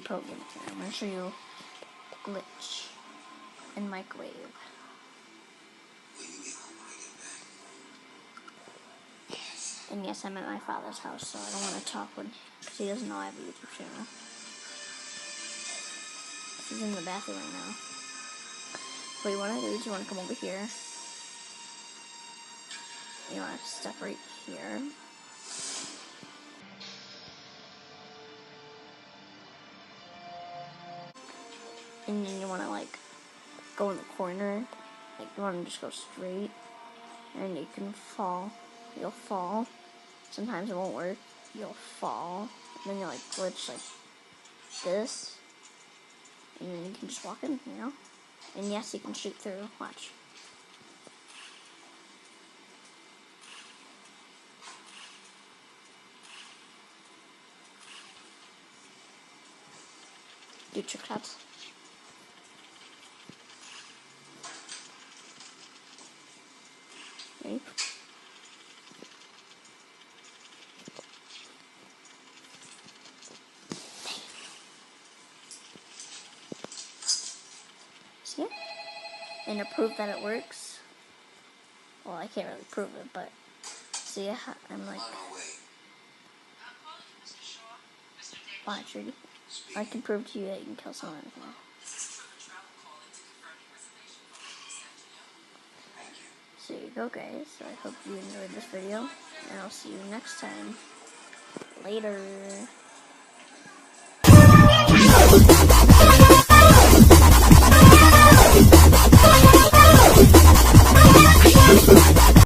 pro game here. I'm going to show you glitch in microwave. And yes, I'm at my father's house, so I don't want to talk with him because he doesn't know I have a YouTube channel. He's in the bathroom right now. What you want to do is you want to come over here. You want to step right here. And then you want to like go in the corner. Like you want to just go straight. And you can fall. You'll fall. Sometimes it won't work. You'll fall. And then you'll like glitch like this. And then you can just walk in, you know? And yes, you can shoot through. Watch. Do trick shots. Ready? See it? And to prove that it works, well, I can't really prove it, but see, I'm like, watch, ready? I can prove to you that you can kill someone here. So there you go, guys. So I hope you enjoyed this video, and I'll see you next time. Later.